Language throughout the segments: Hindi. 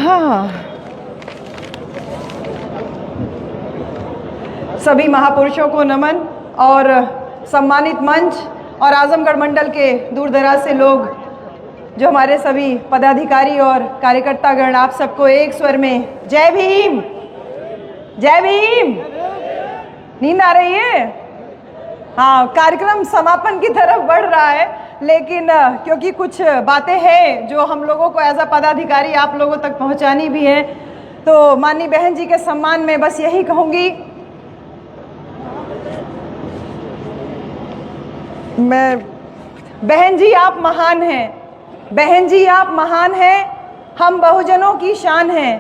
हाँ, सभी महापुरुषों को नमन और सम्मानित मंच और आजमगढ़ मंडल के दूर दराज से लोग, जो हमारे सभी पदाधिकारी और कार्यकर्तागण, आप सबको एक स्वर में जय भीम, जय भीम। नींद आ रही है? हाँ, कार्यक्रम समापन की तरफ बढ़ रहा है, लेकिन क्योंकि कुछ बातें हैं जो हम लोगों को एज अ पदाधिकारी आप लोगों तक पहुंचानी भी है, तो माननीय बहन जी के सम्मान में बस यही कहूँगी, मैं, बहन जी आप महान हैं, बहन जी आप महान हैं, हम बहुजनों की शान हैं।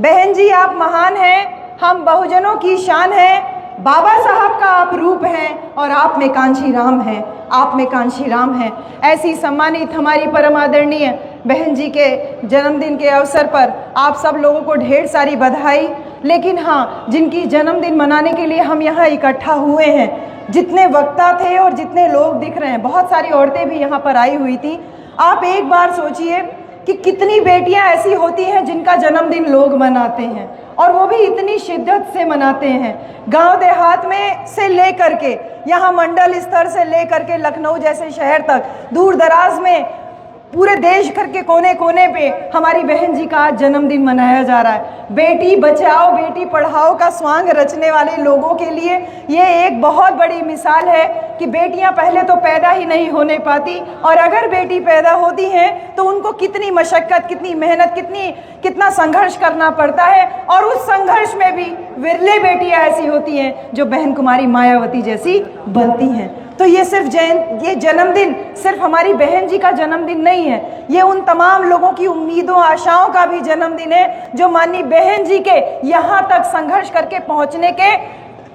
बहन जी आप महान हैं, हम बहुजनों की शान हैं। बाबा साहब का आप रूप हैं और आप में कांशी राम हैं, आप में कांशी राम हैं। ऐसी सम्मानित हमारी परम आदरणीय बहन जी के जन्मदिन के अवसर पर आप सब लोगों को ढेर सारी बधाई। लेकिन हाँ, जिनकी जन्मदिन मनाने के लिए हम यहाँ इकट्ठा हुए हैं, जितने वक्ता थे और जितने लोग दिख रहे हैं, बहुत सारी औरतें भी यहाँ पर आई हुई थी। आप एक बार सोचिए कि कितनी बेटियां ऐसी होती हैं जिनका जन्मदिन लोग मनाते हैं, और वो भी इतनी शिद्दत से मनाते हैं। गांव देहात में से लेकर के यहाँ मंडल स्तर से लेकर के लखनऊ जैसे शहर तक, दूर दराज में पूरे देश भर के कोने कोने पे हमारी बहन जी का आज जन्मदिन मनाया जा रहा है। बेटी बचाओ बेटी पढ़ाओ का स्वांग रचने वाले लोगों के लिए ये एक बहुत बड़ी मिसाल है कि बेटियां पहले तो पैदा ही नहीं होने पाती, और अगर बेटी पैदा होती हैं तो उनको कितनी मशक्क़त, कितनी मेहनत, कितना संघर्ष करना पड़ता है। और उस संघर्ष में भी विरले बेटियां ऐसी होती हैं जो बहन कुमारी मायावती जैसी बनती हैं। तो ये सिर्फ ये जन्मदिन सिर्फ हमारी बहन जी का जन्मदिन नहीं है, ये उन तमाम लोगों की उम्मीदों आशाओं का भी जन्मदिन है जो माननीय बहन जी के यहाँ तक संघर्ष करके पहुँचने के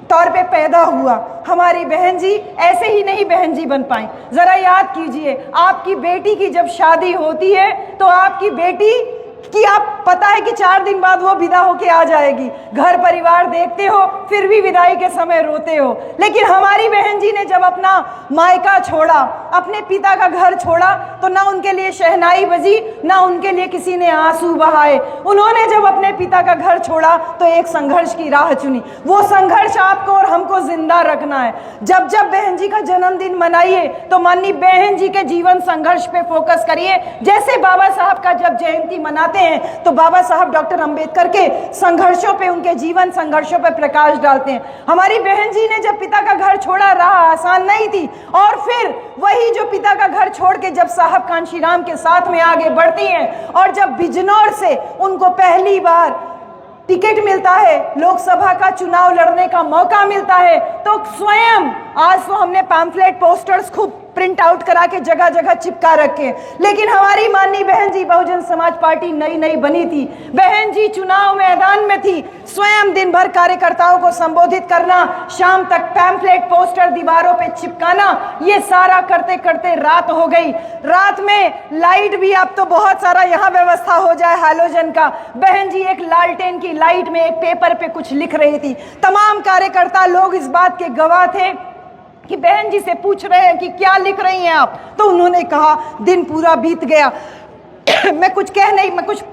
तौर पे पैदा हुआ। हमारी बहन जी ऐसे ही नहीं बहन जी बन पाई। जरा याद कीजिए, आपकी बेटी की जब शादी होती है तो आपकी बेटी कि आप पता है कि 4 दिन बाद वो विदा होके आ जाएगी, घर परिवार देखते हो, फिर भी विदाई के समय रोते हो। लेकिन हमारी बहन जी ने जब अपना मायका छोड़ा, अपने पिता का घर छोड़ा, तो ना उनके लिए शहनाई बजी, ना उनके लिए किसी ने आंसू बहाए। उन्होंने जब अपने पिता का घर छोड़ा तो एक संघर्ष की राह चुनी। वो संघर्ष आपको और हमको जिंदा रखना है। जब जब बहन जी का जन्मदिन मनाइए तो माननीय बहन जी के जीवन संघर्ष पे फोकस करिए। जैसे बाबा साहब का जब जयंती मनाते हैं तो बाबा साहब डॉक्टर अंबेडकर के संघर्षों पे, उनके जीवन संघर्षों पे प्रकाश डालते हैं। हमारी बहन जी ने जब पिता का घर छोड़ा, राह आसान नहीं थी, और फिर वही जो पिता का घर छोड़ के जब साहब कांशीराम के साथ में आगे बढ़ती हैं, और जब बिजनौर से उनको पहली बार टिकट मिलता है, लोकसभा का चुनाव लड़ने का मौका मिलता है, तो स्वयं, आज तो हमने पैम्फलेट पोस्टर्स खूब प्रिंट आउट करा के जगह जगह चिपका रखे, लेकिन हमारी माननीय बहन जी बहुजन समाज पार्टी नई नई बनी थी, बहन जी चुनाव मैदान में थी, स्वयं दिन भर कार्यकर्ताओं को संबोधित करना, शाम तक पैम्फलेट पोस्टर दीवारों पे चिपकाना, ये सारा करते करते रात हो गई। रात में लाइट भी अब तो बहुत सारा यहाँ व्यवस्था हो जाए हैलोजन का, बहन जी एक लालटेन की लाइट में एक पेपर पे कुछ लिख रही थी। तमाम कार्यकर्ता लोग इस बात के गवाह थे कि बहन जी से पूछ रहे हैं कि क्या लिख रही हैं आप, तो उन्होंने कहा दिन पूरा बीत गया, मैं कुछ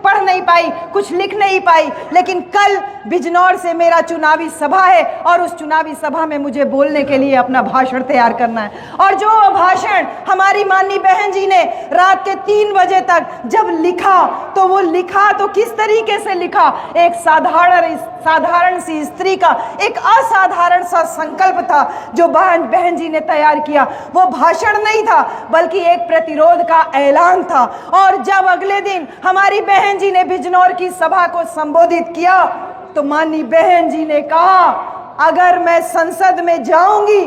पढ़ नहीं पाई, कुछ लिख नहीं पाई, लेकिन कल बिजनौर से मेरा चुनावी सभा है और उस चुनावी सभा में मुझे बोलने के लिए अपना भाषण तैयार करना है। और जो भाषण हमारी माननीय बहन जी ने रात के 3 बजे तक जब लिखा, तो वो लिखा तो किस तरीके से लिखा, एक साधारण सी स्त्री का एक असाधारण सा संकल्प था जो बहन जी ने तैयार किया। वो भाषण नहीं था बल्कि एक प्रतिरोध का ऐलान था। और जब अगले दिन हमारी बहन जी ने बिजनौर की सभा को संबोधित किया तो माननीय बहन जी ने कहा, अगर मैं संसद में जाऊंगी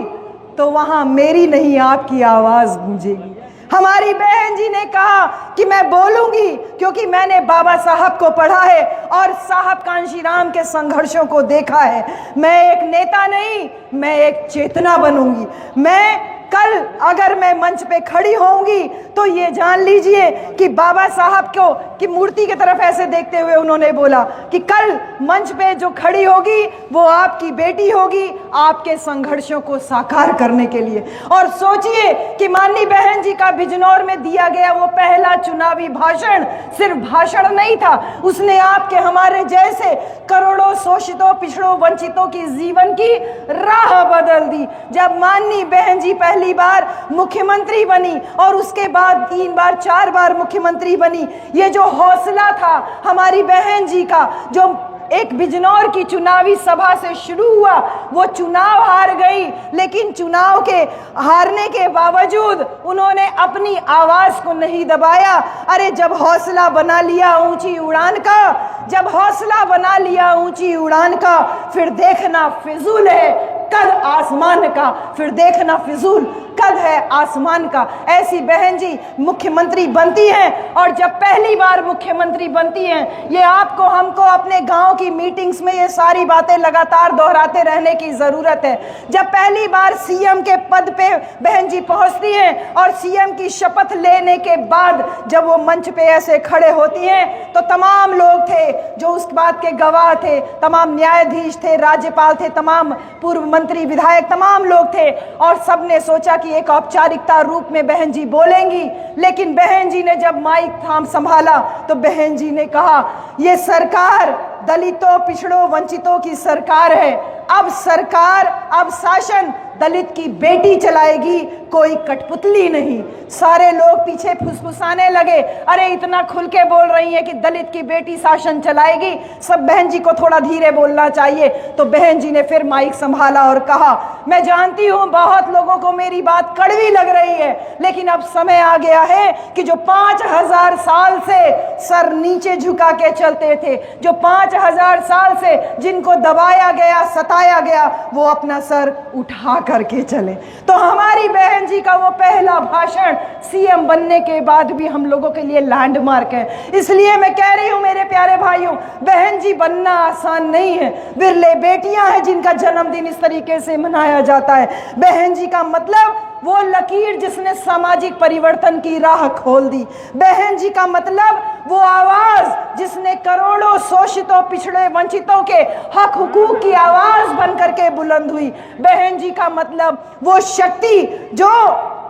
तो वहां मेरी नहीं आपकी आवाज गूंजेगी। हमारी बहन जी ने कहा कि मैं बोलूंगी क्योंकि मैंने बाबा साहब को पढ़ा है और साहब कांशीराम के संघर्षों को देखा है। मैं एक नेता नहीं, मैं एक चेतना बनूंगी। मैं कल अगर मैं मंच पे खड़ी होऊंगी तो ये जान लीजिए कि बाबा साहब को की मूर्ति की तरफ ऐसे देखते हुए उन्होंने बोला कि कल मंच पे जो खड़ी होगी वो आपकी बेटी होगी, आपके संघर्षों को साकार करने के लिए। और सोचिए कि माननीय बहन जी का बिजनौर में दिया गया वो पहला चुनावी भाषण सिर्फ भाषण नहीं था, उसने आपके हमारे जैसे करोड़ों शोषितों, पिछड़ों, वंचितों की जीवन की राह बदल दी। जब माननीय बहन जी पहली बार मुख्यमंत्री बनी और उसके बाद 3 बार 4 बार मुख्यमंत्री बनी, ये जो हौसला था हमारी बहन जी का, जो एक बिजनौर की चुनावी सभा से शुरू हुआ, वो चुनाव हार गई, लेकिन चुनाव के हारने के बावजूद उन्होंने अपनी आवाज को नहीं दबाया। अरे जब हौसला बना लिया ऊंची उड़ान का, जब हौसला बना लिया ऊंची उड़ान का, फिर देखना फिजूल है कद आसमान का, फिर देखना फिजूल कद है आसमान का। ऐसी बहन जी मुख्यमंत्री बनती हैं, और जब पहली बार मुख्यमंत्री बनती हैं, ये आपको हमको अपने गांव की मीटिंग्स में ये सारी बातें लगातार दोहराते रहने की जरूरत है। जब पहली बार सीएम के पद पे बहन जी पहुंचती हैं और सीएम की शपथ लेने के बाद जब वो मंच पे ऐसे खड़े होती हैं, तो तमाम लोग थे जो उस बात के गवाह थे, तमाम न्यायाधीश थे, राज्यपाल थे, तमाम पूर्व मंत्री, विधायक, तमाम लोग थे, और सबने सोचा कि एक औपचारिकता रूप में बहन जी बोलेंगी। लेकिन बहन जी ने जब माइक थाम संभाला तो बहन जी ने कहा, ये सरकार दलितों, पिछड़ों, वंचितों की सरकार है। अब सरकार, अब शासन दलित की बेटी चलाएगी, कोई कठपुतली नहीं। सारे लोग पीछे फुसफुसाने लगे, अरे इतना खुल के बोल रही है कि दलित की बेटी शासन चलाएगी, सब बहन जी को थोड़ा धीरे बोलना चाहिए। तो बहन जी ने फिर माइक संभाला और कहा, मैं जानती हूं बहुत लोगों को मेरी बात कड़वी लग रही है, लेकिन अब समय आ गया है कि जो 5000 साल से सर नीचे झुका के चलते थे, जो 5000 साल से जिनको दबाया गया, सताया गया, वो अपना सर उठा करके चले। तो हमारी बहन जी का वो पहला भाषण सीएम बनने के बाद भी हम लोगों के लिए लैंडमार्क है। इसलिए मैं कह रही हूं मेरे प्यारे भाइयों, बहन जी बनना आसान नहीं है। विरले बेटियां हैं जिनका जन्मदिन इस तरीके से मनाया जाता है। बहन जी का मतलब वो लकीर जिसने सामाजिक परिवर्तन की राह खोल दी। बहन जी का मतलब वो आवाज जिसने करोड़ों शोषितों, पिछड़े, वंचितों के हक हुकूक की आवाज बन करके बुलंद हुई। बहन जी का मतलब वो शक्ति जो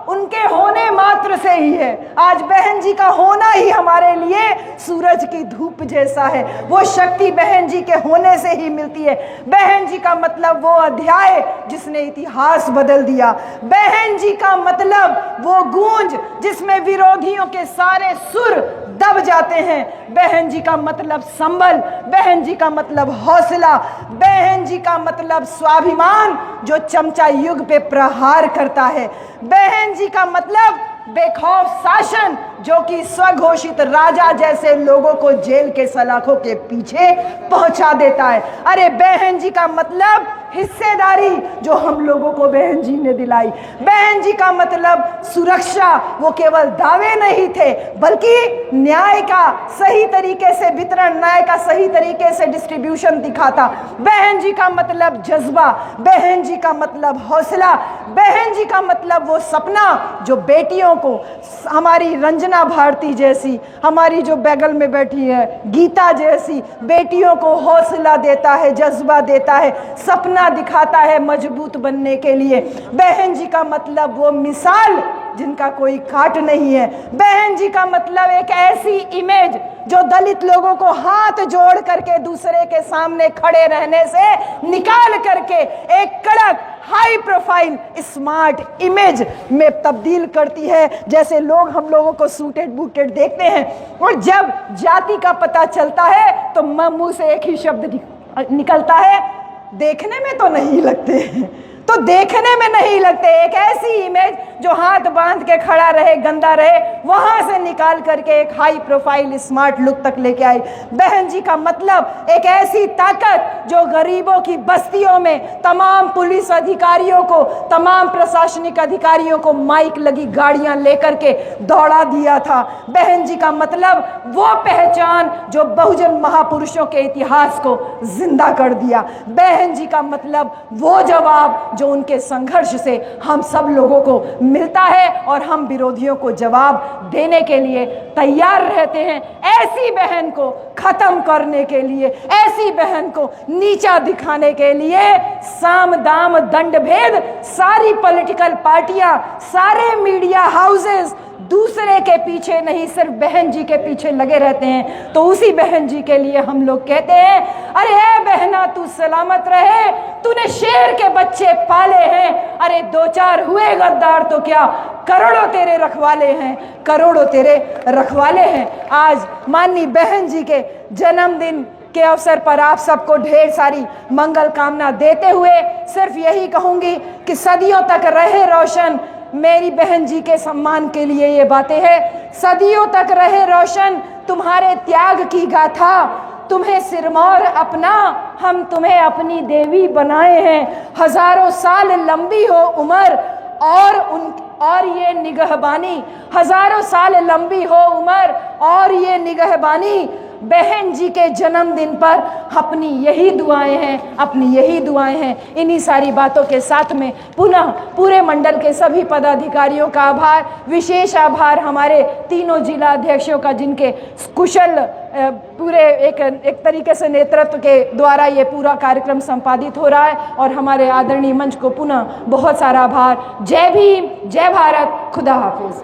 उनके होने मात्र से ही है। आज बहन जी का होना ही हमारे लिए सूरज की धूप जैसा है। वो शक्ति बहन जी के होने से ही मिलती है। बहन जी का मतलब वो अध्याय जिसने इतिहास बदल दिया। बहन जी का मतलब वो गूंज जिसमें विरोधियों के सारे सुर दब जाते हैं। बहन जी का मतलब संबल, बहन जी का मतलब हौसला, बहन जी का मतलब स्वाभिमान जो चमचा युग पे प्रहार करता है। बहन जी का मतलब बेखौफ शासन जो कि स्वघोषित राजा जैसे लोगों को जेल के सलाखों के पीछे पहुंचा देता है। अरे बहन जी का मतलब हिस्सेदारी जो हम लोगों को बहन जी ने दिलाई। बहन जी का मतलब सुरक्षा, वो केवल दावे नहीं थे बल्कि न्याय का सही तरीके से वितरण, न्याय का सही तरीके से डिस्ट्रीब्यूशन दिखाता। बहन जी का मतलब जज्बा, बहन जी का मतलब हौसला, बहन जी का मतलब वो सपना जो बेटियों को, हमारी रंजना भारती जैसी, हमारी जो बगल में बैठी है गीता जैसी बेटियों को हौसला देता है, जज्बा देता है, सपना दिखाता है मजबूत बनने के लिए। बहन जी का मतलब वो मिसाल जिनका कोई काट नहीं है। बहन जी का मतलब एक ऐसी इमेज जो दलित लोगों को हाथ जोड़ करके दूसरे के सामने खड़े रहने से निकाल करके एक कड़क, हाई प्रोफाइल, स्मार्ट इमेज में तब्दील करती है। जैसे लोग हम लोगों को सूटेड बूटेड देखते हैं, और जब जाति का पता चलता है तो मुंह से एक ही शब्द निकलता है, देखने में तो नहीं लगते, तो देखने में नहीं लगते। एक ऐसी इमेज जो हाथ बांध के खड़ा रहे, गंदा रहे, वहां से निकाल करके एक हाई प्रोफाइल स्मार्ट लुक तक लेके आई। बहन जी का मतलब एक ऐसी ताकत जो गरीबों की बस्तियों में तमाम पुलिस अधिकारियों को, तमाम प्रशासनिक अधिकारियों को माइक लगी गाड़ियां लेकर के दौड़ा दिया था। बहन जी का मतलब वो पहचान जो बहुजन महापुरुषों के इतिहास को जिंदा कर दिया। बहन जी का मतलब वो जवाब जो उनके संघर्ष से हम सब लोगों को मिलता है और हम विरोधियों को जवाब देने के लिए तैयार रहते हैं। ऐसी बहन को खत्म करने के लिए, ऐसी बहन को नीचा दिखाने के लिए साम दाम दंड भेद सारी पॉलिटिकल पार्टियां, सारे मीडिया हाउसेस दूसरे के पीछे नहीं, सिर्फ बहन जी के पीछे लगे रहते हैं। तो उसी बहन जी के लिए हम लोग कहते हैं, अरे ए बहना तू सलामत रहे, तूने शेर के बच्चे पाले हैं। अरे दो चार हुए गद्दार तो क्या, करोड़ों तेरे रखवाले हैं, करोड़ों तेरे रखवाले हैं। आज माननीय बहन जी के जन्मदिन के अवसर पर आप सबको ढेर सारी मंगल कामना देते हुए सिर्फ यही कहूंगी कि सदियों तक रहे रोशन, मेरी बहन जी के सम्मान के लिए ये बातें हैं। सदियों तक रहे रोशन तुम्हारे त्याग की गाथा, तुम्हें सिरमौर अपना, हम तुम्हें अपनी देवी बनाए हैं। हजारों साल लंबी हो उम्र और ये निगहबानी, हजारों साल लंबी हो उम्र और ये निगहबानी। बहन जी के जन्मदिन पर अपनी यही दुआएं हैं, अपनी यही दुआएं हैं। इन्हीं सारी बातों के साथ में पुनः पूरे मंडल के सभी पदाधिकारियों का आभार, विशेष आभार हमारे तीनों जिला अध्यक्षों का, जिनके कुशल पूरे एक तरीके से नेतृत्व के द्वारा ये पूरा कार्यक्रम संपादित हो रहा है। और हमारे आदरणीय मंच को पुनः बहुत सारा आभार। जय भीम, जय भारत, खुदा हाफिज।